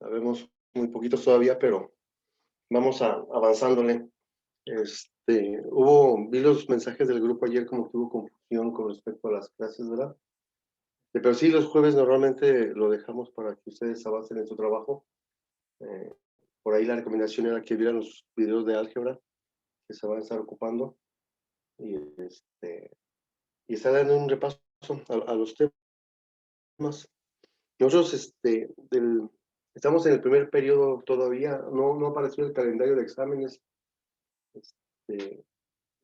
Sabemos muy poquitos todavía, pero vamos avanzándole. Vi los mensajes del grupo ayer como que hubo confusión con respecto a las clases, ¿verdad? Pero sí, los jueves normalmente lo dejamos para que ustedes avancen en su trabajo. Por ahí la recomendación era que vieran los videos de álgebra que se van a estar ocupando y, y estar dando un repaso a los temas. Nosotros estamos en el primer periodo todavía, no apareció el calendario de exámenes.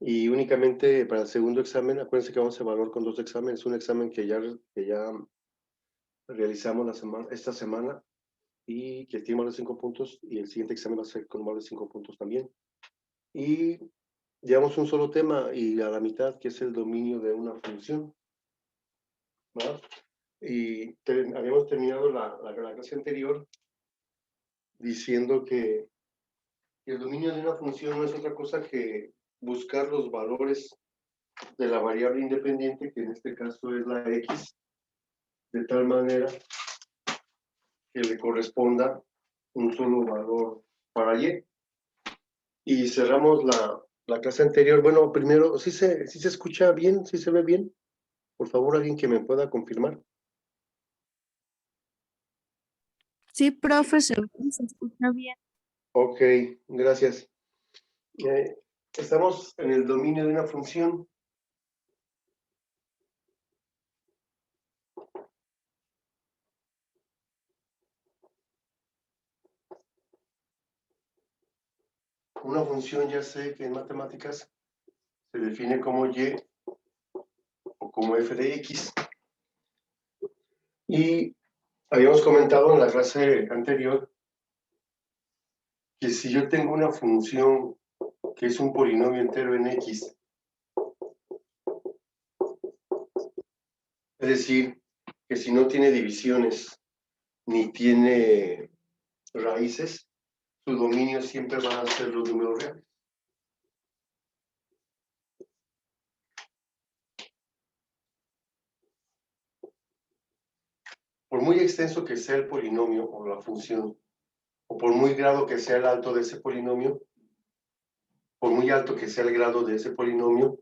Y únicamente para el segundo examen, acuérdense que vamos a evaluar con 2 exámenes, un examen que ya realizamos esta semana y que tiene más de 5 puntos, y el siguiente examen va a ser con más de 5 puntos también. Y llevamos un solo tema y a la mitad, que es el dominio de una función, ¿verdad? Y habíamos terminado la clase anterior diciendo que el dominio de una función no es otra cosa que buscar los valores de la variable independiente, que en este caso es la x, de tal manera que le corresponda un solo valor para y. Y cerramos la clase anterior. Bueno, primero, ¿sí se escucha bien? ¿Sí se ve bien? Por favor, alguien que me pueda confirmar. Sí, profesor, se escucha bien. Ok, gracias. Estamos en el dominio de una función. Una función, ya sé que en matemáticas se define como y o como f de x. Y habíamos comentado en la clase anterior que si yo tengo una función que es un polinomio entero en x, es decir, que si no tiene divisiones ni tiene raíces, su dominio siempre van a ser los números reales. Por muy extenso que sea el polinomio o la función, o por muy grado que sea el alto de ese polinomio, por muy alto que sea el grado de ese polinomio,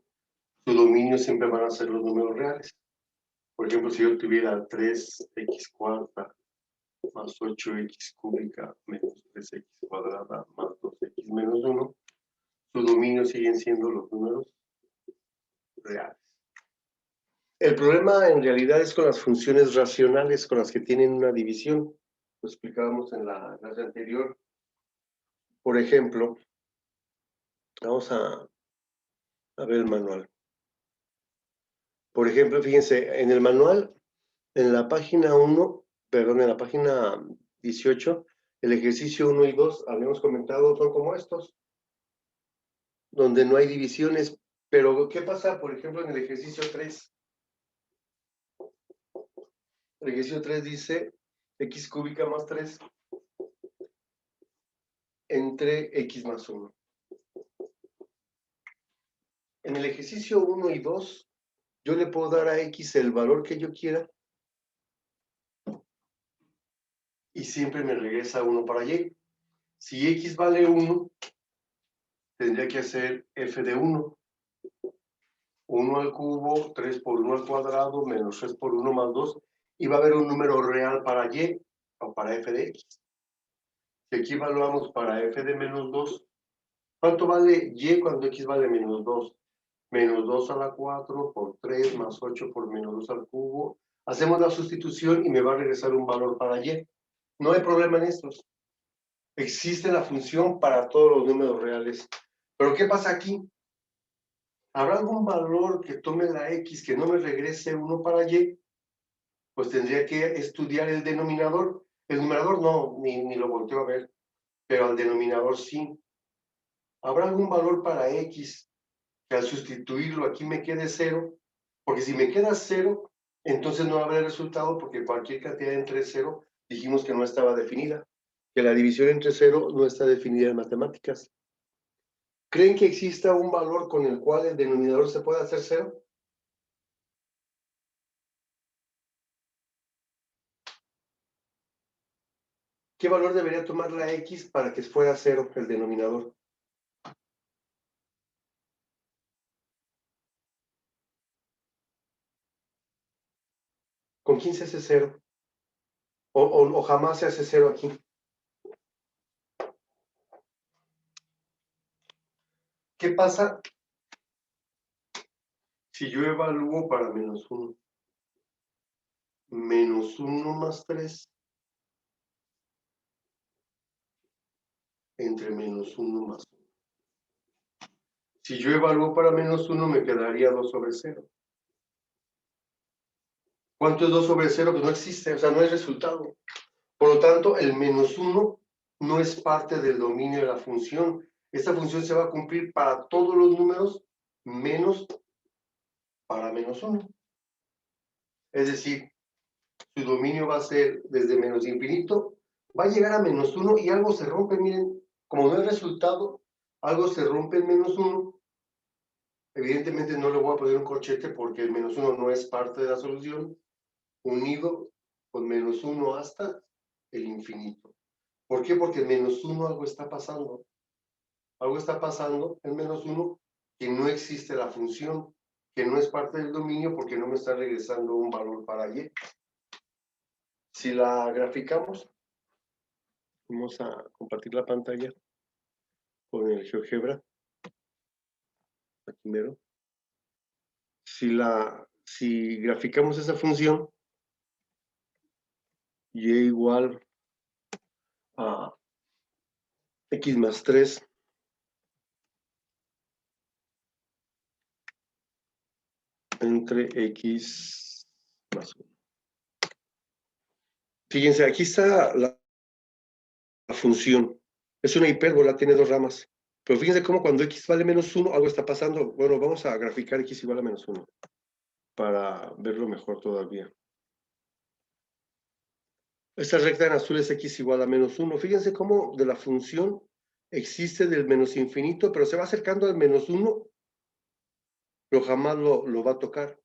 su dominio siempre van a ser los números reales. Por ejemplo, si yo tuviera 3x cuarta más 8x cúbica menos 3x cuadrada más 2x menos 1, su dominio siguen siendo los números reales. El problema en realidad es con las funciones racionales, con las que tienen una división. Lo explicábamos en la clase anterior. Por ejemplo, vamos a ver el manual. Por ejemplo, fíjense, en el manual, en la página 1, perdón, en la página 18, el ejercicio 1 y 2, habíamos comentado, son como estos, donde no hay divisiones. Pero, ¿qué pasa, por ejemplo, en el ejercicio 3? El ejercicio 3 dice x cúbica más 3 entre x más 1. En el ejercicio 1 y 2, yo le puedo dar a x el valor que yo quiera y siempre me regresa 1 para y. Si x vale 1, tendría que hacer f de 1. 1 al cubo, 3 por 1 al cuadrado, menos 3 por 1 más 2, y va a haber un número real para y, o para f de x. Si aquí evaluamos para f de menos 2, ¿cuánto vale y cuando x vale menos 2? Menos 2 a la 4 por 3 más 8 por menos 2 al cubo. Hacemos la sustitución y me va a regresar un valor para y. No hay problema en estos. Existe la función para todos los números reales. Pero ¿qué pasa aquí? ¿Habrá algún valor que tome la x que no me regrese 1 para y? Pues tendría que estudiar el denominador. El numerador no, ni lo volteo a ver, pero al denominador sí. ¿Habrá algún valor para x que al sustituirlo aquí me quede 0? Porque si me queda 0, entonces no habrá resultado, porque cualquier cantidad entre 0 dijimos que no estaba definida, que la división entre 0 no está definida en matemáticas. ¿Creen que exista un valor con el cual el denominador se pueda hacer 0? ¿Qué valor debería tomar la x para que fuera 0 el denominador? ¿Con quién se hace 0? O jamás se hace 0 aquí. ¿Qué pasa si yo evalúo para menos 1? Menos 1 más 3 entre menos 1 más 1. Si yo evalúo para menos 1, me quedaría 2 sobre 0. ¿Cuánto es 2 sobre 0? Pues no existe, o sea, no es resultado. Por lo tanto, el menos 1 no es parte del dominio de la función. Esta función se va a cumplir para todos los números menos para menos 1. Es decir, su dominio va a ser desde menos infinito, va a llegar a menos 1 y algo se rompe, miren, como no hay resultado, algo se rompe en menos 1. Evidentemente no le voy a poner un corchete porque el menos 1 no es parte de la solución, unido con menos 1 hasta el infinito. ¿Por qué? Porque en menos 1 algo está pasando. Algo está pasando en menos 1 que no existe la función, que no es parte del dominio porque no me está regresando un valor para y. Si la graficamos, vamos a compartir la pantalla con el GeoGebra. Aquí mero. Si graficamos esa función, y igual a x más 3 entre x más 1. Fíjense, aquí está la función. Es una hipérbola, tiene dos ramas. Pero fíjense cómo cuando x vale menos 1, algo está pasando. Bueno, vamos a graficar x igual a menos 1 para verlo mejor todavía. Esta recta en azul es x igual a menos 1. Fíjense cómo de la función existe del menos infinito, pero se va acercando al menos 1, pero jamás lo va a tocar.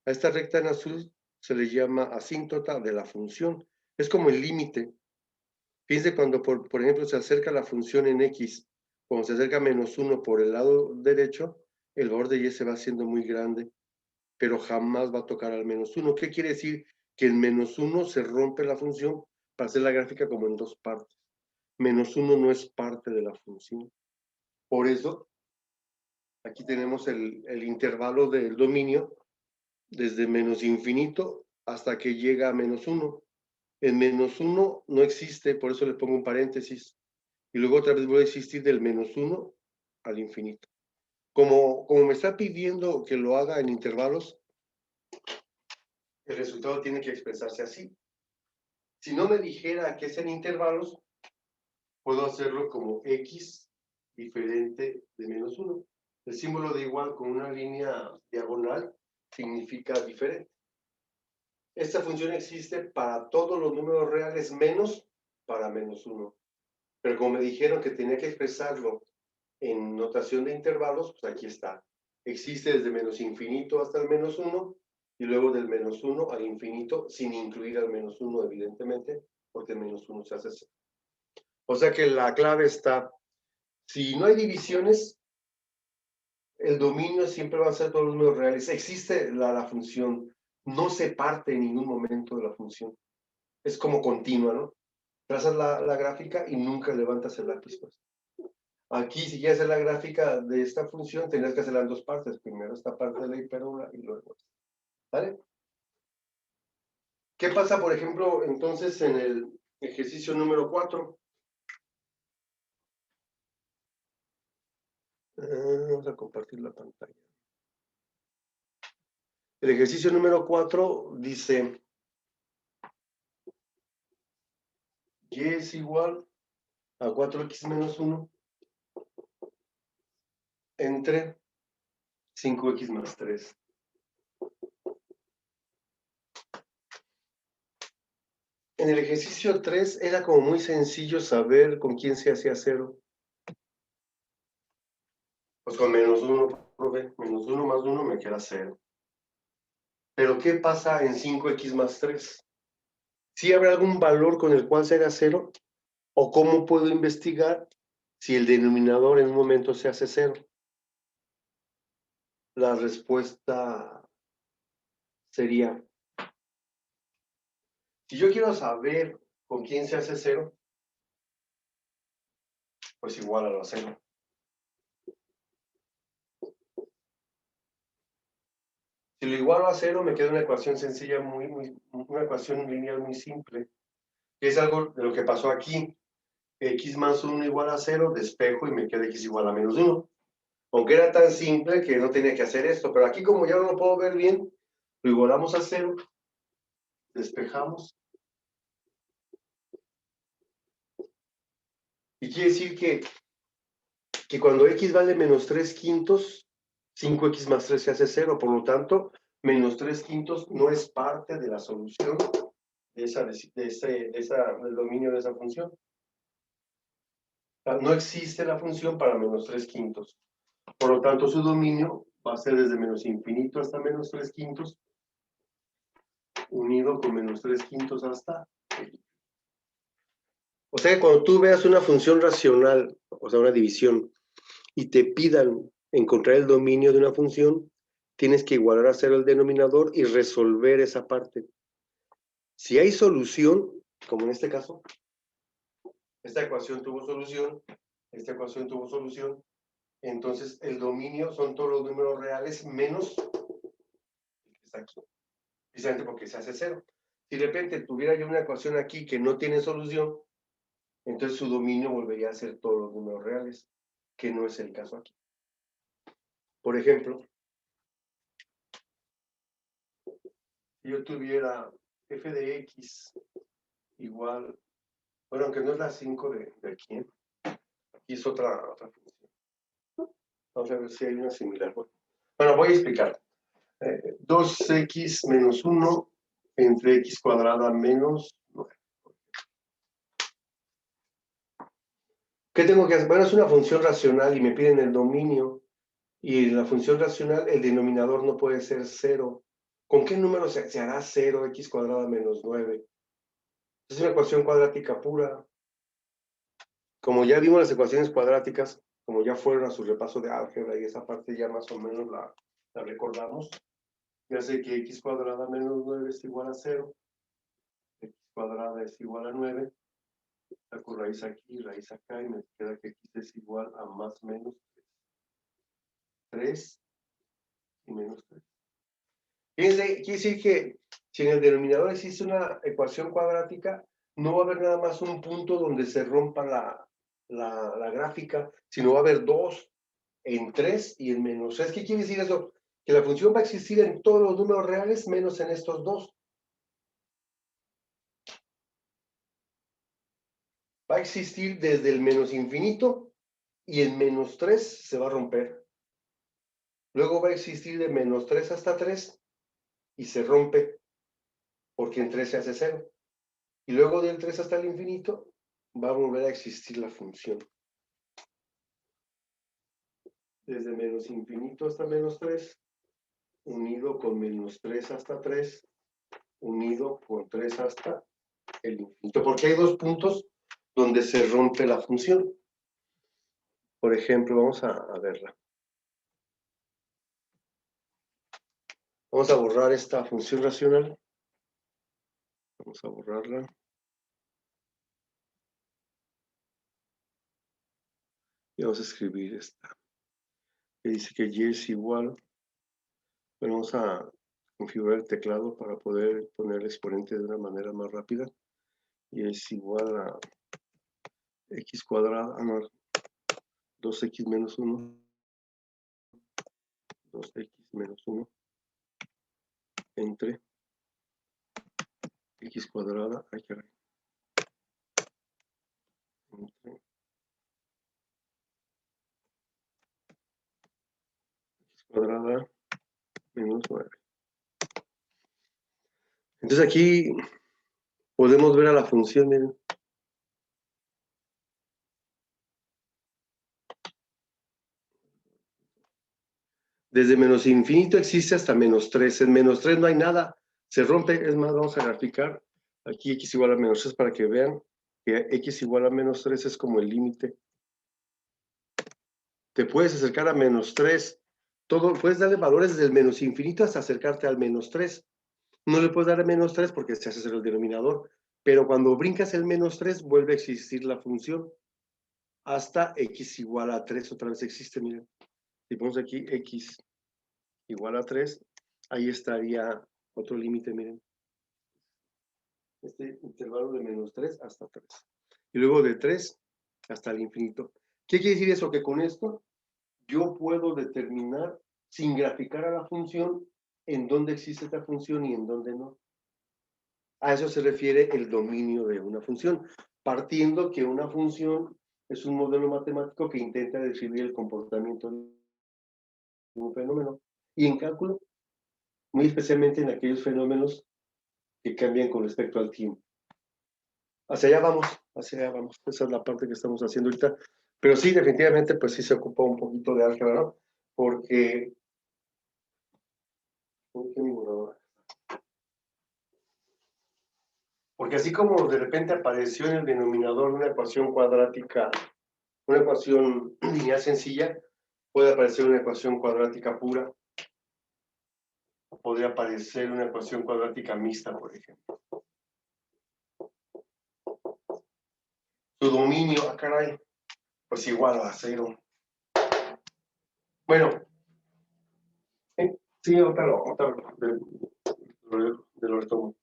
A esta recta en azul se le llama asíntota de la función. Es como el límite. Fíjense cuando, por ejemplo, se acerca la función en x, cuando se acerca a menos 1 por el lado derecho, el valor de y se va haciendo muy grande, pero jamás va a tocar al menos 1. ¿Qué quiere decir? Que en menos 1 se rompe la función para hacer la gráfica como en dos partes. Menos 1 no es parte de la función. Por eso, aquí tenemos el intervalo del dominio desde menos infinito hasta que llega a menos 1. En menos 1 no existe, por eso le pongo un paréntesis. Y luego otra vez voy a existir del menos 1 al infinito. Como me está pidiendo que lo haga en intervalos, el resultado tiene que expresarse así. Si no me dijera que es en intervalos, puedo hacerlo como x diferente de menos 1. El símbolo de igual con una línea diagonal significa diferente. Esta función existe para todos los números reales menos para menos 1. Pero como me dijeron que tenía que expresarlo en notación de intervalos, pues aquí está. Existe desde menos infinito hasta el menos 1 y luego del menos 1 al infinito sin incluir al menos 1 evidentemente, porque el menos 1 se hace 0. O sea que la clave está, si no hay divisiones, el dominio siempre va a ser todos los números reales. Existe la función, no se parte en ningún momento de la función. Es como continua, ¿no? Trazas la gráfica y nunca levantas el lápiz. Pues. Aquí, si quieres hacer la gráfica de esta función, tendrías que hacerla en dos partes. Primero esta parte de la hipérbola y luego esta. ¿Vale? ¿Qué pasa, por ejemplo, entonces en el ejercicio número 4? Vamos a compartir la pantalla. El ejercicio número 4 dice y es igual a 4x menos 1 entre 5x más 3. En el ejercicio 3 era como muy sencillo saber con quién se hacía 0. Pues con menos 1, profe, menos 1 más 1 me queda 0. Pero ¿qué pasa en 5x más 3? ¿Sí habrá algún valor con el cual se haga 0? ¿O cómo puedo investigar si el denominador en un momento se hace 0? La respuesta sería, si yo quiero saber con quién se hace 0, pues igual a 0. Si lo igualo a 0, me queda una ecuación sencilla, una ecuación lineal muy simple, que es algo de lo que pasó aquí. X más 1 igual a 0, despejo y me queda x igual a menos 1. Aunque era tan simple que no tenía que hacer esto, pero aquí como ya no lo puedo ver bien, lo igualamos a 0, despejamos. Y quiere decir que cuando x vale menos 3/5, 5x más 3 se hace 0, por lo tanto, menos 3/5 no es parte de la solución del dominio de esa función. No existe la función para menos 3/5. Por lo tanto, su dominio va a ser desde menos infinito hasta menos 3/5, unido con menos 3/5 hasta el. O sea que cuando tú veas una función racional, o sea, una división, y te pidan encontrar el dominio de una función, tienes que igualar a 0 el denominador y resolver esa parte. Si hay solución, como en este caso, esta ecuación tuvo solución, esta ecuación tuvo solución, entonces el dominio son todos los números reales menos el que está aquí, precisamente porque se hace 0. Si de repente tuviera yo una ecuación aquí que no tiene solución, entonces su dominio volvería a ser todos los números reales, que no es el caso aquí. Por ejemplo, si yo tuviera f de x igual, bueno, aunque no es la 5 de aquí, aquí es otra función. Vamos a ver si hay una similar. Bueno, voy a explicar. 2x menos 1 entre x cuadrada menos 9. ¿Qué tengo que hacer? Bueno, es una función racional y me piden el dominio. Y en la función racional el denominador no puede ser 0. ¿Con qué número se hará 0 x cuadrada menos 9? Es una ecuación cuadrática pura. Como ya vimos las ecuaciones cuadráticas, como ya fueron a su repaso de álgebra y esa parte ya más o menos la recordamos, ya sé que x cuadrada menos 9 es igual a 0, x cuadrada es igual a 9, saco raíz aquí, raíz acá y me queda que x es igual a más menos 3 y menos 3. Quiere decir que si en el denominador existe una ecuación cuadrática, no va a haber nada más un punto donde se rompa la gráfica, sino va a haber 2 en 3 y en menos 3. ¿Qué quiere decir eso? Que la función va a existir en todos los números reales menos en estos 2. Va a existir desde el menos infinito y en menos 3 se va a romper. Luego va a existir de menos 3 hasta 3 y se rompe porque en 3 se hace 0. Y luego del 3 hasta el infinito va a volver a existir la función. Desde menos infinito hasta menos 3, unido con menos 3 hasta 3, unido con 3 hasta el infinito. Porque hay 2 puntos donde se rompe la función. Por ejemplo, vamos a verla. Vamos a borrar esta función racional. Vamos a borrarla. Y vamos a escribir esta. Que dice que y es igual. Bueno, vamos a configurar el teclado para poder poner el exponente de una manera más rápida. Y es igual a x cuadrada, no, 2x menos 1. 2x menos 1 entre x cuadrada, hay que ver, entre x cuadrada menos 9. Entonces aquí podemos ver a la función, miren. Desde menos infinito existe hasta menos 3. En menos 3 no hay nada, se rompe. Es más, vamos a graficar aquí x igual a menos 3 para que vean. que x igual a menos 3 es como el límite. Te puedes acercar a menos 3. Puedes darle valores desde el menos infinito hasta acercarte al menos 3. No le puedes dar a menos 3 porque se hace cero el denominador, pero cuando brincas el menos 3 vuelve a existir la función hasta x igual a 3, otra vez existe, miren. Si ponemos aquí x igual a 3, ahí estaría otro límite, miren. Este intervalo de menos 3 hasta 3. Y luego de 3 hasta el infinito. ¿Qué quiere decir eso? Que con esto yo puedo determinar, sin graficar a la función, en dónde existe esta función y en dónde no. A eso se refiere el dominio de una función, partiendo que una función es un modelo matemático que intenta describir el comportamiento de un fenómeno. Y en cálculo, muy especialmente en aquellos fenómenos que cambian con respecto al tiempo. Hacia allá vamos, hacia allá vamos. Esa es la parte que estamos haciendo ahorita. Pero sí, definitivamente, pues sí se ocupa un poquito de álgebra, ¿no? Porque así como de repente apareció en el denominador una ecuación cuadrática, una ecuación lineal sencilla, puede aparecer una ecuación cuadrática pura, o podría aparecer una ecuación cuadrática mixta, por ejemplo. Su dominio, caray, pues igual a 0. Bueno, sí, otra lo retomo.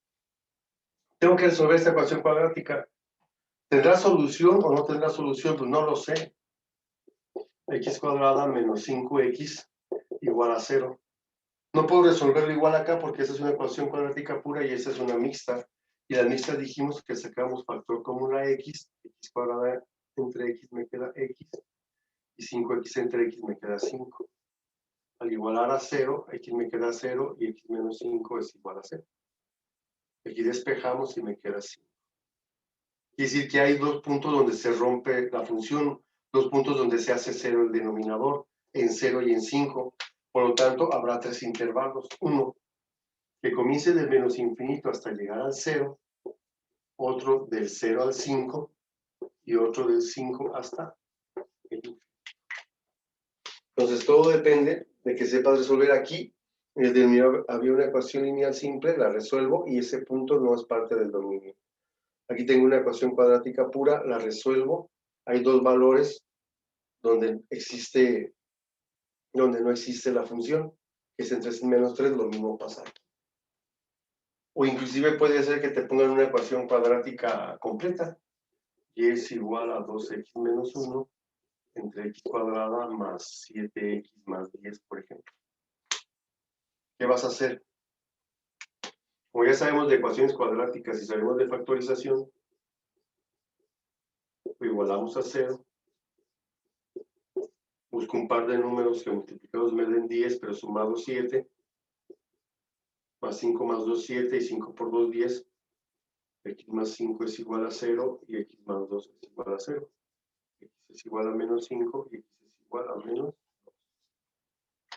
Tengo que resolver esta ecuación cuadrática. ¿Tendrá solución o no tendrá solución? Pues no lo sé. X cuadrada menos 5x igual a 0. No puedo resolverlo igual acá porque esa es una ecuación cuadrática pura y esa es una mixta. Y la mixta dijimos que sacamos factor común a x cuadrada entre x me queda x, y 5x entre x me queda 5. Al igualar a 0, x me queda 0 y x menos 5 es igual a 0. Aquí despejamos y me queda 5. Quiere decir que hay dos puntos donde se rompe la función, dos puntos donde se hace 0 el denominador, en 0 y en 5. Por lo tanto, habrá tres intervalos. Uno, que comience del menos infinito hasta llegar al 0, otro del 0 al 5 y otro del 5 hasta el infinito. Entonces, todo depende de que sepas resolver aquí. En el denominador había una ecuación lineal simple, la resuelvo y ese punto no es parte del dominio. Aquí tengo una ecuación cuadrática pura, la resuelvo. Hay dos valores donde no existe la función, que es entre menos 3, lo mismo pasa aquí. O inclusive puede ser que te pongan una ecuación cuadrática completa, y es igual a 2x menos 1 entre x cuadrada más 7x más 10, por ejemplo. ¿Qué vas a hacer? Como ya sabemos de ecuaciones cuadráticas y sabemos de factorización, lo igualamos a 0. Busco un par de números que multiplicados me den 10, pero sumados 7. Más 5 más 2, 7, y 5 por 2, 10. X más 5 es igual a 0, y x más 2 es igual a 0. X es igual a menos 5, y x es igual a menos 2.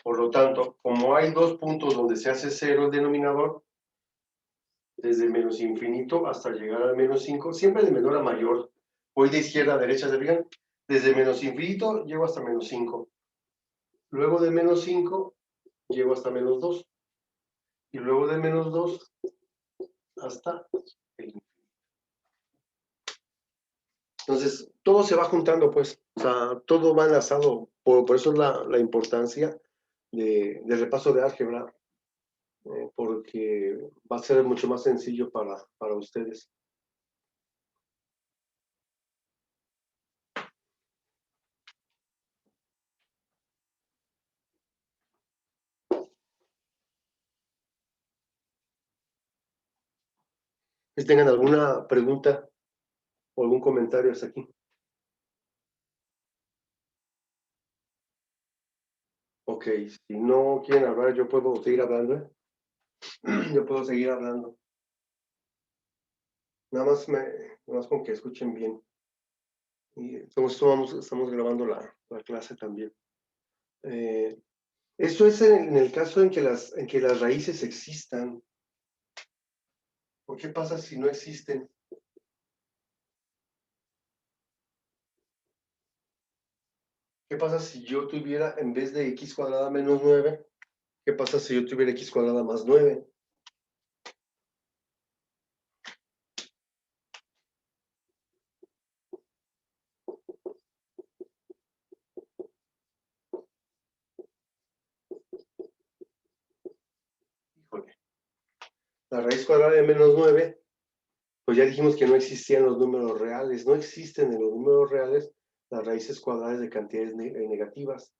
Por lo tanto, como hay dos puntos donde se hace 0 el denominador, desde menos infinito hasta llegar al menos 5, siempre de menor a mayor. Voy de izquierda a derecha, ¿se fijan? Desde menos infinito llego hasta menos 5. Luego de menos 5 llego hasta menos 2. Y luego de menos 2 hasta el infinito. Entonces, todo se va juntando, pues. O sea, todo va enlazado. Por eso es la importancia del repaso de álgebra, porque va a ser mucho más sencillo para ustedes. Si tengan alguna pregunta o algún comentario hasta aquí. Ok, si no quieren hablar, yo puedo seguir hablando, ¿eh? Yo puedo seguir hablando. Nada más con que escuchen bien. Y estamos grabando la clase también. Esto es en el caso en que las raíces existan. ¿Por qué pasa si no existen? ¿Qué pasa si yo tuviera, en vez de x cuadrada menos 9, qué pasa si yo tuviera x cuadrada más 9? Híjole. La raíz cuadrada de menos 9, pues ya dijimos que no existían los números reales. No existen en los números reales las raíces cuadradas de cantidades negativas.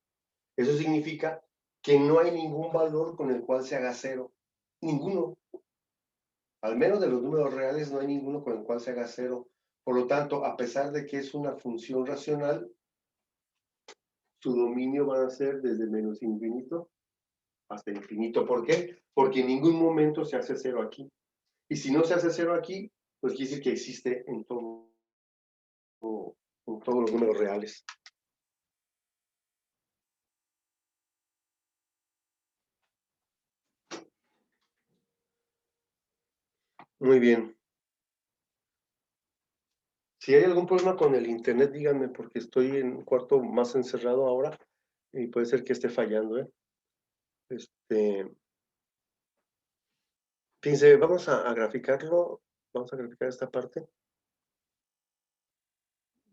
Eso significa que no hay ningún valor con el cual se haga cero. Ninguno. Al menos de los números reales no hay ninguno con el cual se haga cero. Por lo tanto, a pesar de que es una función racional, su dominio va a ser desde menos infinito hasta infinito. ¿Por qué? Porque en ningún momento se hace cero aquí. Y si no se hace cero aquí, pues quiere decir que existe en todos los números reales. Muy bien. Si hay algún problema con el internet, díganme, porque estoy en un cuarto más encerrado ahora y puede ser que esté fallando, ¿eh? Fíjense, vamos a graficarlo, vamos a graficar esta parte.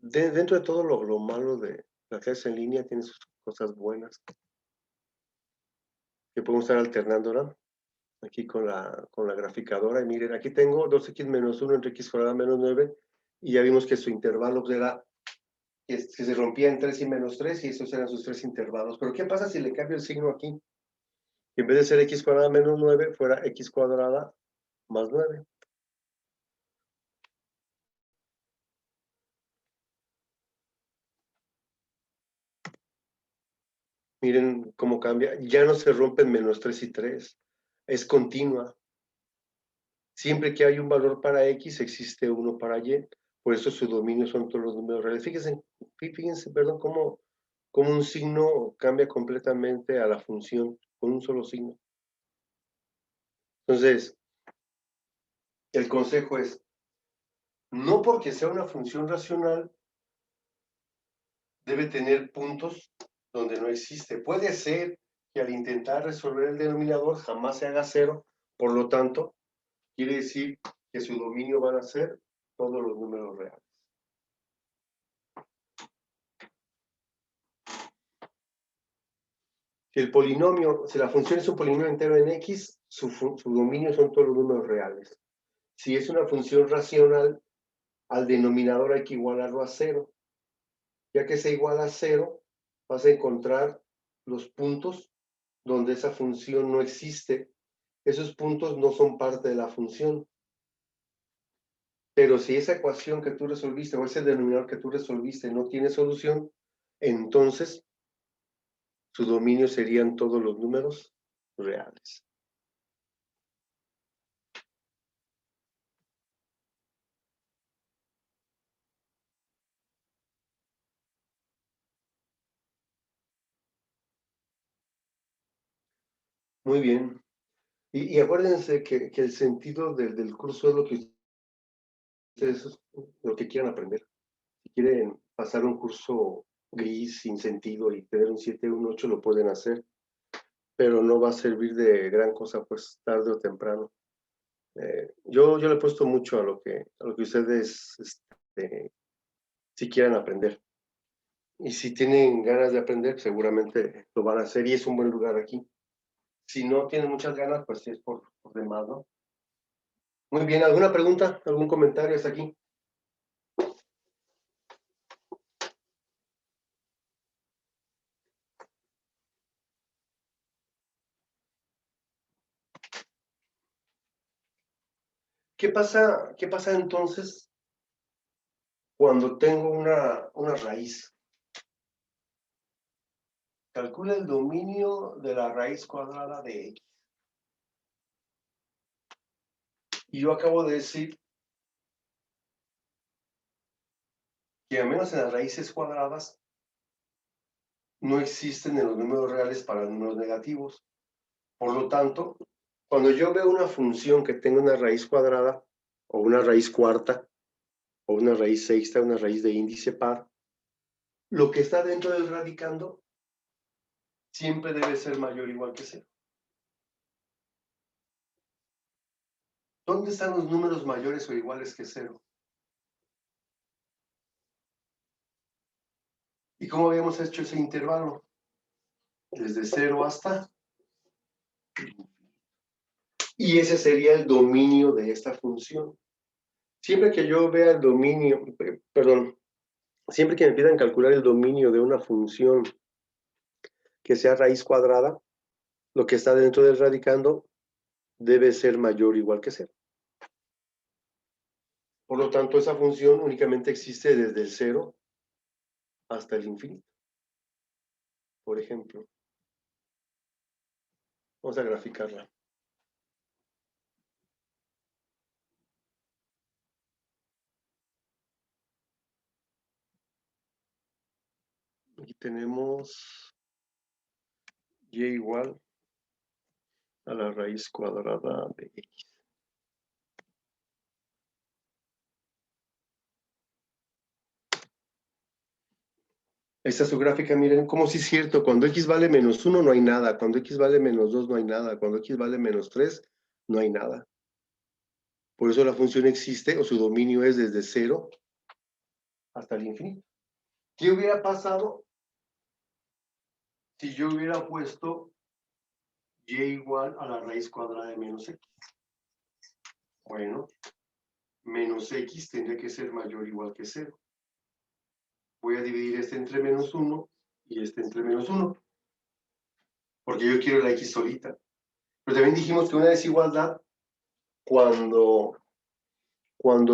Dentro de todo lo malo de la clase en línea, tiene sus cosas buenas, que podemos estar alternando ahora, aquí con la graficadora. Y miren, aquí tengo 2x menos 1 entre x cuadrada menos 9, y ya vimos que su intervalo era que se rompía en 3 y menos 3, y esos eran sus tres intervalos. Pero ¿qué pasa si le cambio el signo aquí? Y en vez de ser x cuadrada menos 9, fuera x cuadrada más 9. Miren cómo cambia. Ya no se rompen menos 3 y 3. Es continua. Siempre que hay un valor para x, existe uno para y. Por eso su dominio son todos los números reales. Fíjense, perdón, cómo un signo cambia completamente a la función con un solo signo. Entonces, el consejo es, no porque sea una función racional, debe tener puntos donde no existe. Puede ser que al intentar resolver el denominador jamás se haga cero, por lo tanto, quiere decir que su dominio van a ser todos los números reales. Si la función es un polinomio entero en x, su dominio son todos los números reales. Si es una función racional, al denominador hay que igualarlo a cero. Ya que se iguala a cero, vas a encontrar los puntos donde esa función no existe. Esos puntos no son parte de la función. Pero si esa ecuación que tú resolviste o ese denominador que tú resolviste no tiene solución, entonces su dominio serían todos los números reales. Muy bien. Y acuérdense que el sentido del curso es lo que ustedes lo que quieran aprender. Si quieren pasar un curso gris, sin sentido y tener un 7, un 8, lo pueden hacer, pero no va a servir de gran cosa, pues tarde o temprano. Yo le he puesto mucho a lo que ustedes si quieran aprender. Y si tienen ganas de aprender, seguramente lo van a hacer y es un buen lugar aquí. Si no tienen muchas ganas, pues sí es por demás, ¿no? Muy bien, ¿alguna pregunta? ¿Algún comentario hasta aquí? ¿Qué pasa entonces cuando tengo una raíz? Calcula el dominio de la raíz cuadrada de x. Y yo acabo de decir que al menos en las raíces cuadradas no existen en los números reales para números negativos. Por lo tanto, cuando yo veo una función que tenga una raíz cuadrada, o una raíz cuarta, o una raíz sexta, una raíz de índice par, lo que está dentro del radicando siempre debe ser mayor o igual que 0. ¿Dónde están los números mayores o iguales que 0? ¿Y cómo habíamos hecho ese intervalo? Desde 0 hasta... Y ese sería el dominio de esta función. Siempre que yo vea el dominio, perdón, siempre que me pidan calcular el dominio de una función que sea raíz cuadrada, lo que está dentro del radicando debe ser mayor o igual que 0. Por lo tanto, esa función únicamente existe desde el 0 hasta el infinito. Por ejemplo, vamos a graficarla. Aquí tenemos y igual a la raíz cuadrada de x. Esta es su gráfica, miren, como si es cierto, cuando x vale menos 1 no hay nada, cuando x vale menos 2 no hay nada, cuando x vale menos 3 no hay nada. Por eso la función existe, o su dominio es desde 0 hasta el infinito. ¿Qué hubiera pasado si yo hubiera puesto y igual a la raíz cuadrada de menos x? Bueno, menos x tendría que ser mayor o igual que 0. Voy a dividir este entre menos 1 y este entre menos 1, porque yo quiero la x solita. Pero también dijimos que una desigualdad, cuando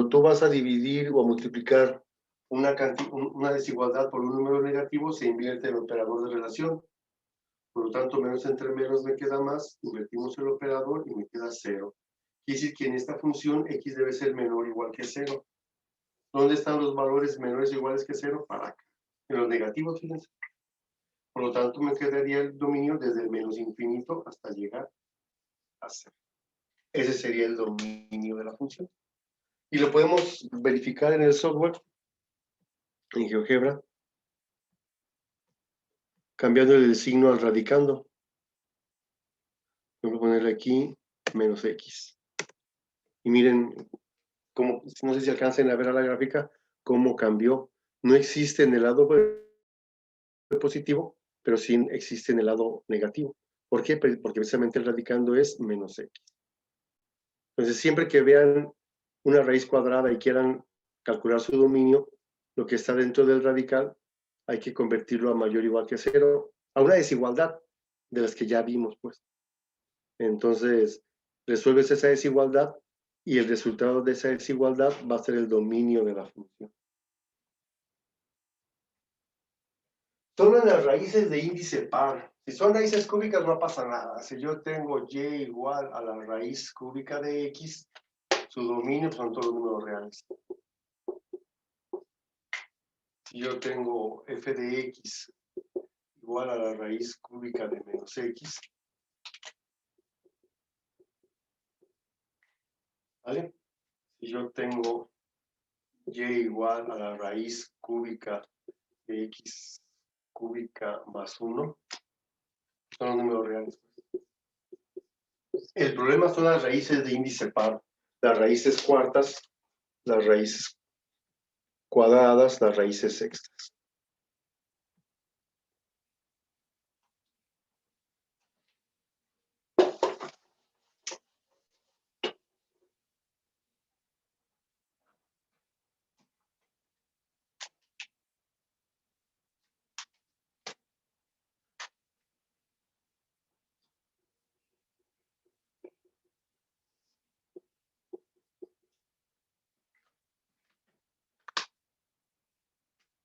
tú vas a dividir o a multiplicar una desigualdad por un número negativo, se invierte el operador de relación. Por lo tanto, menos entre menos me queda más, invertimos el operador y me queda 0. Quiere decir que en esta función x debe ser menor o igual que 0. ¿Dónde están los valores menores o iguales que 0? Para acá. En los negativos, fíjense. Por lo tanto, me quedaría el dominio desde el menos infinito hasta llegar a 0. Ese sería el dominio de la función. Y lo podemos verificar en el software, en GeoGebra, cambiando el signo al radicando. Voy a ponerle aquí menos x. Y miren, como, no sé si alcancen a ver a la gráfica, cómo cambió. No existe en el lado positivo, pero sí existe en el lado negativo. ¿Por qué? Porque precisamente el radicando es menos x. Entonces, siempre que vean una raíz cuadrada y quieran calcular su dominio, lo que está dentro del radical, hay que convertirlo a mayor o igual que 0, a una desigualdad de las que ya vimos, pues. Entonces, resuelves esa desigualdad y el resultado de esa desigualdad va a ser el dominio de la función. Son las raíces de índice par. Si son raíces cúbicas no pasa nada. Si yo tengo y igual a la raíz cúbica de x, su dominio son todos los números reales. Si yo tengo f de x igual a la raíz cúbica de menos x, ¿vale? Si yo tengo y igual a la raíz cúbica de x cúbica más 1, son los números reales. El problema son las raíces de índice par, las raíces cuartas, las raíces cuadradas, las raíces sextas.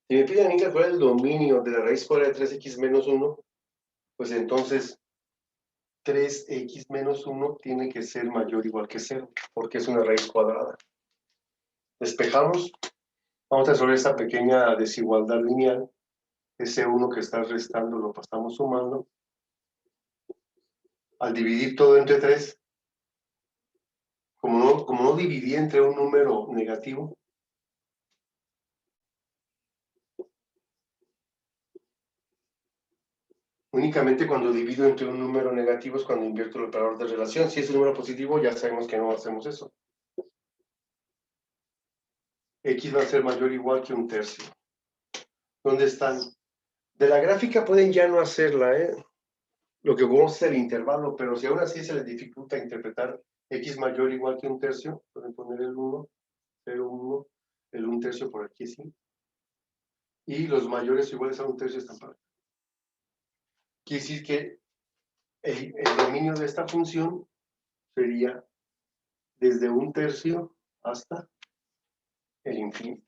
Si me piden calcular el dominio de la raíz cuadrada de 3x menos 1, pues entonces 3x menos 1 tiene que ser mayor o igual que 0, porque es una raíz cuadrada. Despejamos. Vamos a resolver esta pequeña desigualdad lineal. Ese 1 que está restando lo pasamos sumando. Al dividir todo entre 3, como no dividí entre un número negativo, Únicamente cuando divido entre un número negativo es cuando invierto el operador de relación. Si es un número positivo, ya sabemos que no hacemos eso. X va a ser mayor o igual que 1/3. ¿Dónde están? De la gráfica pueden ya no hacerla, ¿eh? Lo que vamos es el intervalo, pero si aún así se les dificulta interpretar X mayor o igual que 1/3, pueden poner el 1, 0, 1, el 1/3 por aquí, sí. Y los mayores iguales a 1/3 están para acá. Quiere decir que el dominio de esta función sería desde 1/3 hasta el infinito.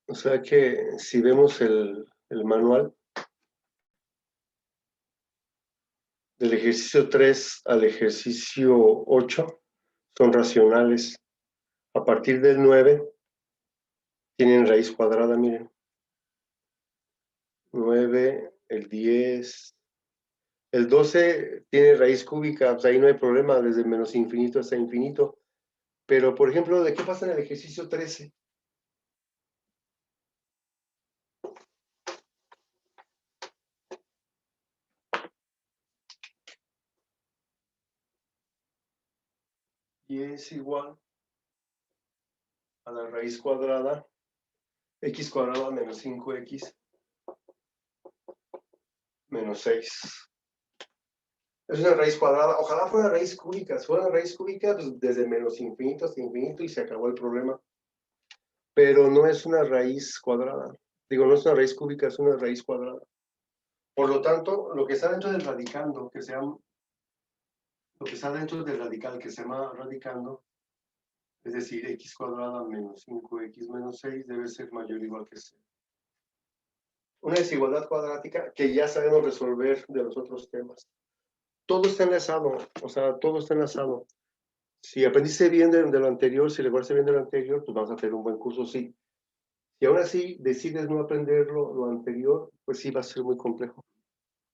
O sea que si vemos el manual, del ejercicio 3 al ejercicio 8 son racionales. A partir del 9 tienen raíz cuadrada, miren. 9, el 10, el 12 tiene raíz cúbica, pues ahí no hay problema, desde menos infinito hasta infinito. Pero, por ejemplo, ¿de qué pasa en el ejercicio 13? Y es igual a la raíz cuadrada, x cuadrado menos 5x menos 6. Es una raíz cuadrada, ojalá fuera raíz cúbica. Si fuera raíz cúbica, pues desde menos infinito hasta infinito y se acabó el problema. Pero no es una raíz cuadrada. Digo, no es una raíz cúbica, es una raíz cuadrada. Por lo tanto, lo que está dentro del radicando, lo que está dentro del radical que se llama radicando, es decir, x cuadrada menos 5x menos 6 debe ser mayor o igual que 0. Una desigualdad cuadrática que ya sabemos resolver de los otros temas. Todo está enlazado, o sea, todo está enlazado. Si aprendiste bien de lo anterior, si recuerdas bien de lo anterior, pues vas a tener un buen curso, sí. Si aún así decides no aprender lo anterior, pues sí va a ser muy complejo.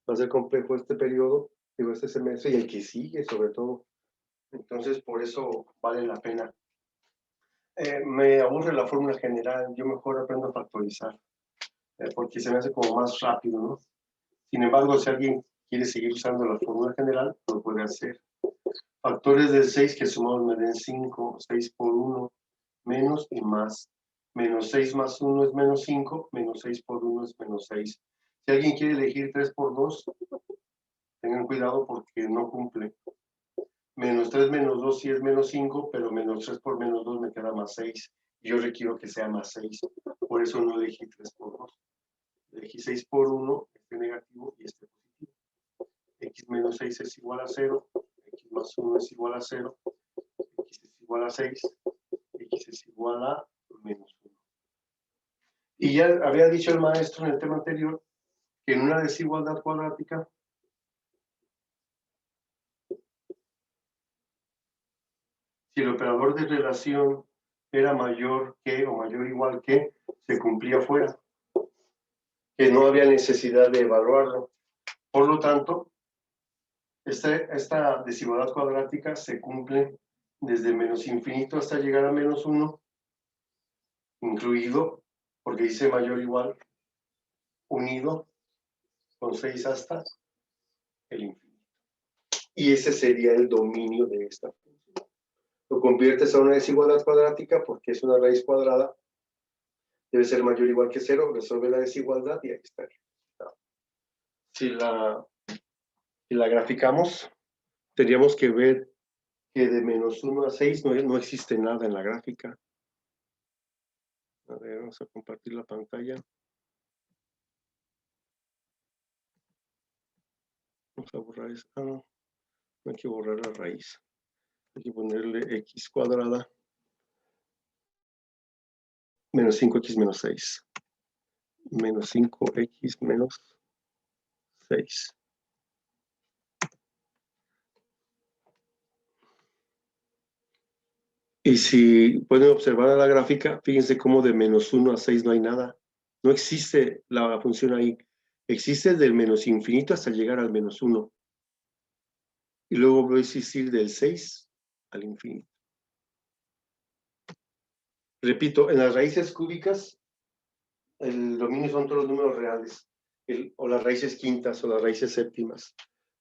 Va a ser complejo este periodo, digo, este semestre y el que sigue sobre todo. Entonces, por eso vale la pena. Me aburre la fórmula general, yo mejor aprendo a factorizar, porque se me hace como más rápido, ¿no? Sin embargo, si alguien quiere seguir usando la fórmula general, lo puede hacer. Factores de 6 que sumados me den 5, 6 por 1, menos y más. Menos 6 más 1 es menos 5, menos 6 por 1 es menos 6. Si alguien quiere elegir 3 por 2, tengan cuidado porque no cumple. Menos 3 menos 2 sí es menos 5, pero menos 3 por menos 2 me queda más 6. Y yo requiero que sea más 6. Por eso no elegí 3 por 2. Elegí 6 por 1, este negativo y este positivo. X menos 6 es igual a 0. X más 1 es igual a 0. X es igual a 6. X es igual a menos 1. Y ya había dicho el maestro en el tema anterior que en una desigualdad cuadrática si el operador de relación era mayor que o mayor o igual que, se cumplía fuera, que no había necesidad de evaluarlo. Por lo tanto, esta desigualdad cuadrática se cumple desde menos infinito hasta llegar a menos 1, incluido, porque dice mayor o igual, unido con 6 hasta el infinito. Y ese sería el dominio de esta función. Lo conviertes a una desigualdad cuadrática porque es una raíz cuadrada. Debe ser mayor o igual que 0, resuelve la desigualdad y ahí está. Si la graficamos, tendríamos que ver que de -1 a 6 no existe nada en la gráfica. A ver, vamos a compartir la pantalla. Vamos a borrar esto. Ah, no hay que borrar la raíz. Hay que ponerle x cuadrada menos 5x menos 6. Menos 5x menos 6. Y si pueden observar la gráfica, fíjense cómo de -1 a 6 no hay nada. No existe la función ahí. Existe del menos infinito hasta llegar al -1. Y luego va a existir del 6 al infinito. Repito, en las raíces cúbicas, el dominio son todos los números reales, o las raíces quintas o las raíces séptimas.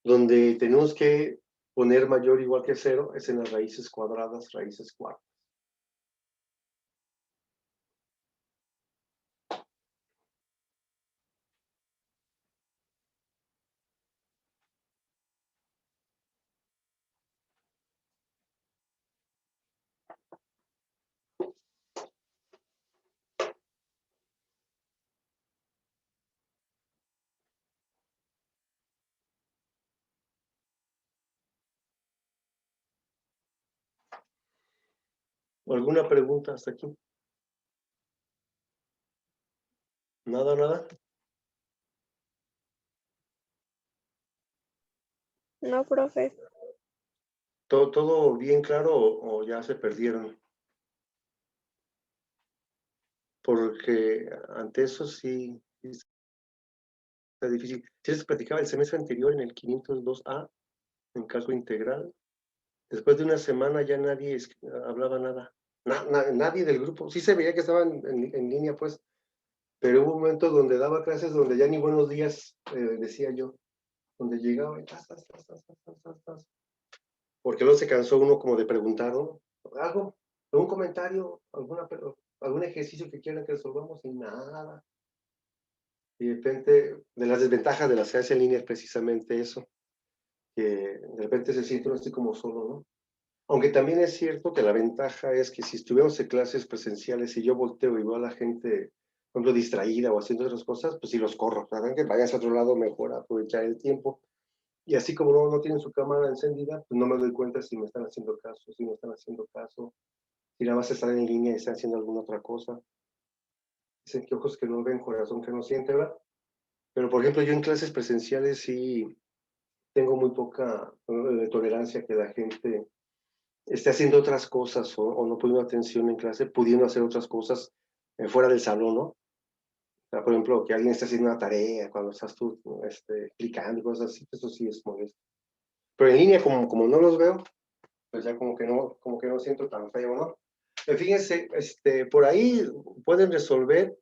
Donde tenemos que poner mayor o igual que 0 es en las raíces cuadradas, raíces cuartas. ¿Alguna pregunta hasta aquí? ¿Nada, nada? No, profe. ¿Todo bien claro o ya se perdieron? Porque ante eso sí está difícil. Sí les platicaba el semestre anterior en el 502A, en cálculo integral. Después de una semana ya nadie hablaba nada. Nadie del grupo. Sí se veía que estaban en línea, pues, pero hubo un momento donde daba clases donde ya ni buenos días decía yo, donde llegaba y porque luego se cansó uno como de preguntar, ¿no? Algo, algún comentario, algún ejercicio que quieran que resolvamos y nada. Y de repente, de las desventajas de la clase en línea es precisamente eso, que de repente se siente uno así como solo, ¿no? Aunque también es cierto que la ventaja es que si estuviéramos en clases presenciales y yo volteo y veo a la gente, por ejemplo, distraída o haciendo otras cosas, pues sí los corro, ¿verdad? Que vayas a otro lado mejor a aprovechar el tiempo. Y así como no tienen su cámara encendida, pues no me doy cuenta si me están haciendo caso, si no están haciendo caso, si nada más están en línea y están haciendo alguna otra cosa. Dicen que ojos que no ven, corazón que no siente, ¿verdad? Pero, por ejemplo, yo en clases presenciales sí tengo muy poca tolerancia que la gente esté haciendo otras cosas o no poniendo atención en clase, pudiendo hacer otras cosas fuera del salón, ¿no? O sea, por ejemplo, que alguien esté haciendo una tarea cuando estás tú clicando, cosas así, eso sí es molesto. Pero en línea, como no los veo, pues ya como que no siento tan feo, ¿no? Fíjense, por ahí pueden resolver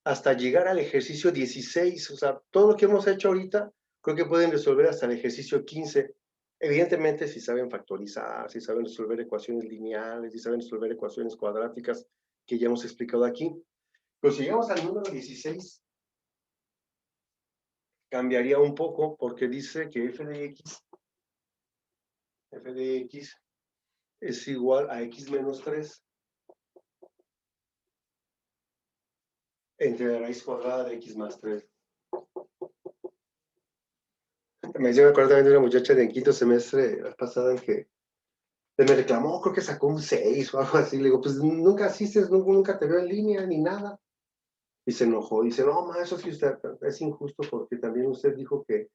hasta llegar al ejercicio 16, o sea, todo lo que hemos hecho ahorita, creo que pueden resolver hasta el ejercicio 15. Evidentemente, si saben factorizar, si saben resolver ecuaciones lineales, si saben resolver ecuaciones cuadráticas, que ya hemos explicado aquí. Pero si llegamos al número 16, cambiaría un poco, porque dice que f de x es igual a x menos 3 entre la raíz cuadrada de x más 3. Me acuerdo también de una muchacha de quinto semestre la pasada en que me reclamó, creo que sacó un 6 o algo así. Le digo, pues nunca asistes, nunca te veo en línea ni nada. Y se enojó. Dice, no, ma, eso sí usted, es injusto porque también usted dijo que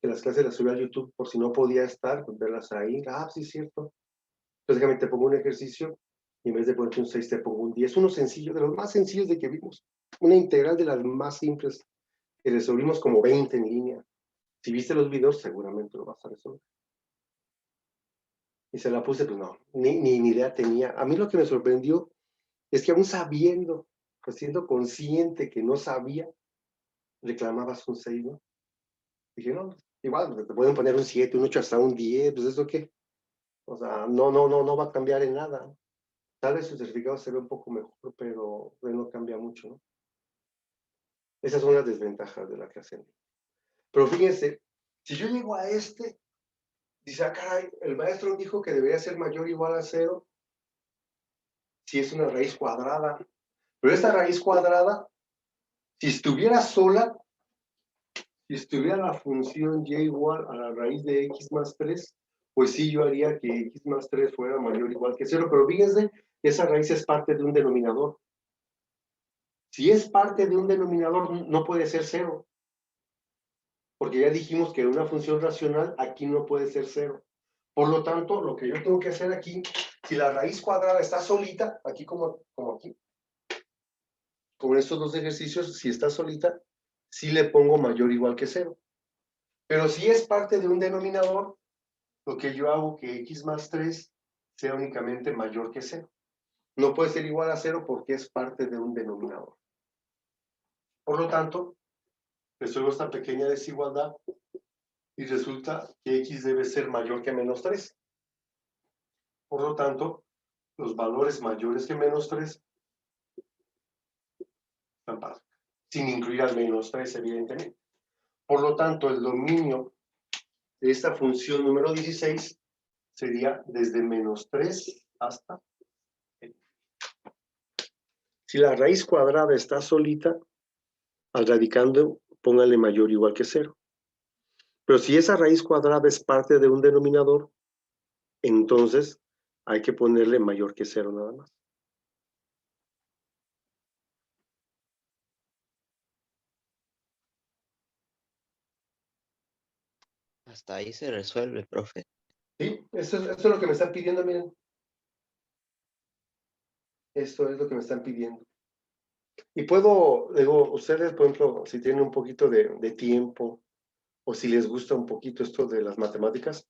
las clases las subía a YouTube por si no podía estar, pues verlas ahí. Ah, sí, es cierto. Entonces déjame, te pongo un ejercicio y en vez de ponerte un 6 te pongo un 10. Uno sencillo, de los más sencillos de que vimos. Una integral de las más simples que resolvimos como 20 en línea. Si viste los videos, seguramente lo vas a resolver. Y se la puse, pues no, ni idea tenía. A mí lo que me sorprendió es que aún sabiendo, pues siendo consciente que no sabía, reclamabas un 6, ¿no? Dije, no, igual, te pueden poner un 7, un 8, hasta un 10, pues eso qué. O sea, no va a cambiar en nada. Tal vez su certificado se ve un poco mejor, pero no cambia mucho, ¿no? Esas son las desventajas de la clase en línea. Pero fíjense, si yo llego a este, dice, ah, caray, el maestro dijo que debería ser mayor o igual a 0 si es una raíz cuadrada. Pero esta raíz cuadrada, si estuviera sola, si estuviera la función y igual a la raíz de x más 3, pues sí, yo haría que x más 3 fuera mayor o igual que 0. Pero fíjense, esa raíz es parte de un denominador. Si es parte de un denominador, no puede ser 0. Porque ya dijimos que una función racional aquí no puede ser 0. Por lo tanto, lo que yo tengo que hacer aquí, si la raíz cuadrada está solita, aquí como aquí, con estos dos ejercicios, si está solita, sí le pongo mayor o igual que 0. Pero si es parte de un denominador, lo que yo hago que x más 3 sea únicamente mayor que 0. No puede ser igual a 0 porque es parte de un denominador. Por lo tanto, resuelvo esta pequeña desigualdad y resulta que x debe ser mayor que menos 3. Por lo tanto, los valores mayores que menos 3 están para, sin incluir al menos 3, evidentemente. Por lo tanto, el dominio de esta función número 16 sería desde menos 3 hasta... Si la raíz cuadrada está solita, al radicando, póngale mayor o igual que 0. Pero si esa raíz cuadrada es parte de un denominador, entonces hay que ponerle mayor que 0 nada más. Hasta ahí se resuelve, profe. ¿Sí? Esto es lo que me están pidiendo, miren. Esto es lo que me están pidiendo. Y puedo, digo, ustedes, por ejemplo, si tienen un poquito de tiempo, o si les gusta un poquito esto de las matemáticas,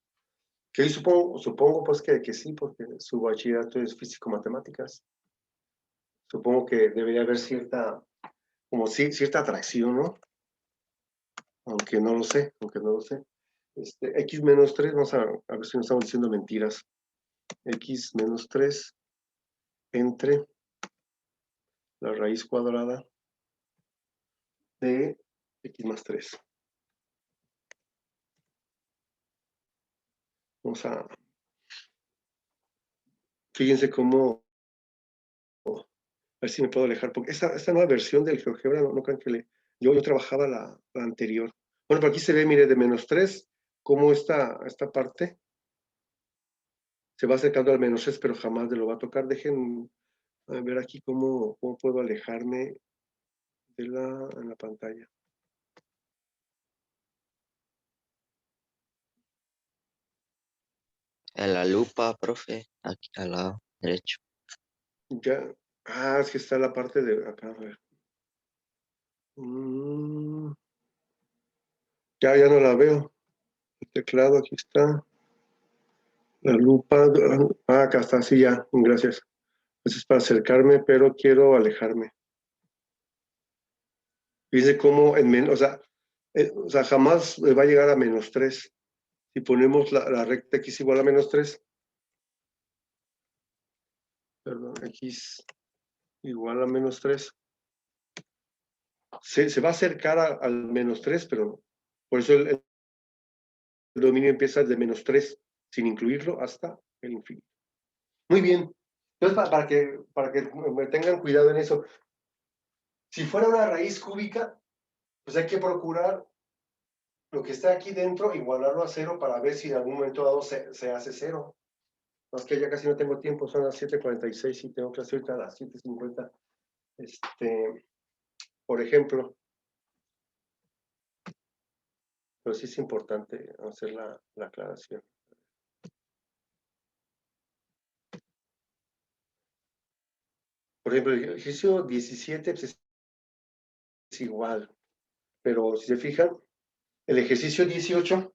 que hoy supongo pues que sí, porque su bachillerato es físico-matemáticas. Supongo que debería haber cierta atracción, ¿no? Aunque no lo sé. X menos 3, vamos a ver si nos estamos diciendo mentiras. X menos 3 entre la raíz cuadrada de X más 3. Vamos a... Fíjense cómo... A ver si me puedo alejar, porque esta nueva versión del GeoGebra, no crean que yo trabajaba la anterior. Bueno, por aquí se ve, mire, de menos 3, cómo esta parte se va acercando al menos 3, pero jamás lo va a tocar. Dejen ver aquí cómo puedo alejarme en la pantalla. En la lupa, profe, aquí al lado derecho. Ya, es que está la parte de acá, a ver. Ya no la veo. El teclado, aquí está. La lupa, acá está, sí, ya, gracias. Eso es para acercarme, pero quiero alejarme. Dice cómo o sea, jamás va a llegar a menos 3. Si ponemos la recta x igual a menos 3, perdón, x igual a menos 3, se va a acercar al menos 3, pero por eso el dominio empieza de menos 3, sin incluirlo, hasta el infinito. Muy bien. Entonces, para que me tengan cuidado en eso, si fuera una raíz cúbica, pues hay que procurar lo que está aquí dentro, igualarlo a 0 para ver si en algún momento dado se hace 0. Más que ya casi no tengo tiempo, son las 7:46 y tengo que hacer ahorita a las 7:50. Por ejemplo, pero sí es importante hacer la aclaración. Por ejemplo, el ejercicio 17 pues, es igual, pero si se fijan, el ejercicio 18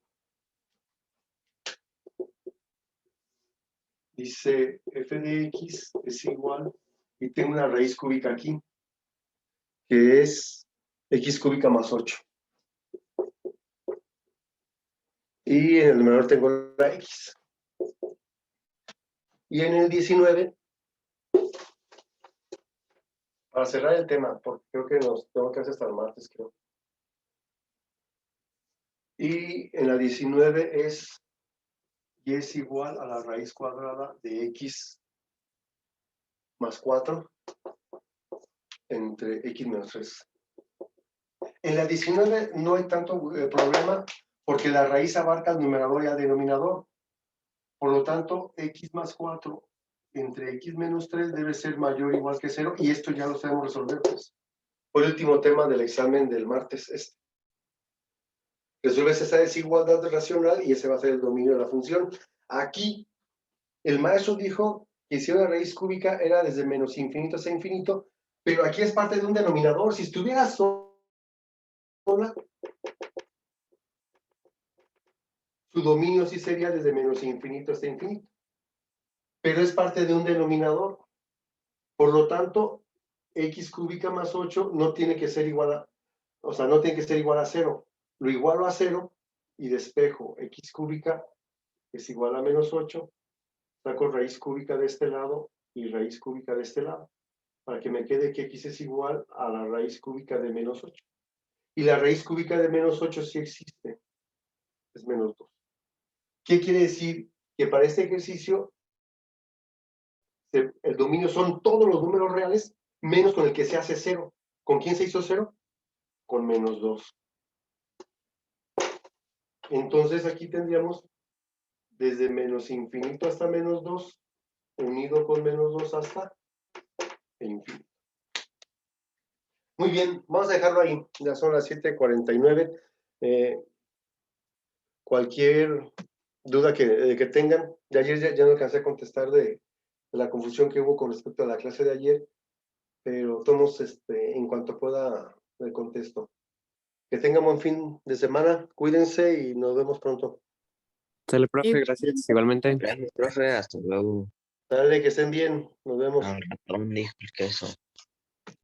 dice f de x es igual, y tengo una raíz cúbica aquí, que es x cúbica más 8. Y en el numerador tengo la x. Y en el 19, para cerrar el tema, porque creo que nos tengo que hacer hasta el martes, creo. Y en la 19 es y es igual a la raíz cuadrada de x más 4 entre x menos 3. En la 19 no hay tanto problema porque la raíz abarca el numerador y el denominador. Por lo tanto, x más 4 entre x menos 3 debe ser mayor o igual que 0 y esto ya lo sabemos resolver. Pues. Fue el último tema del examen del martes. Resuelves esa desigualdad racional y ese va a ser el dominio de la función. Aquí, el maestro dijo que si una raíz cúbica era desde menos infinito hasta infinito, pero aquí es parte de un denominador. Si estuviera sola, su dominio sí sería desde menos infinito hasta infinito. Pero es parte de un denominador. Por lo tanto, x cúbica más 8 no tiene que ser igual a, o sea, no tiene que ser igual a 0. Lo igualo a 0 y despejo x cúbica es igual a menos 8. Saco raíz cúbica de este lado y raíz cúbica de este lado, para que me quede que x es igual a la raíz cúbica de menos 8. Y la raíz cúbica de menos 8 sí existe, es menos 2. ¿Qué quiere decir? Que para este ejercicio el dominio son todos los números reales, menos con el que se hace 0. ¿Con quién se hizo 0? Con menos 2. Entonces aquí tendríamos desde menos infinito hasta menos 2, unido con menos 2 hasta el infinito. Muy bien, vamos a dejarlo ahí. Ya son las 7:49. Cualquier duda que tengan, de ayer ya no alcancé a contestar de la confusión que hubo con respecto a la clase de ayer, pero tomos en cuanto pueda el contesto. Que tengan buen fin de semana, cuídense y nos vemos pronto. Sale, profe, gracias. Igualmente. Gracias, profe. Hasta luego. Dale, que estén bien, nos vemos. Al ratón dijo el queso.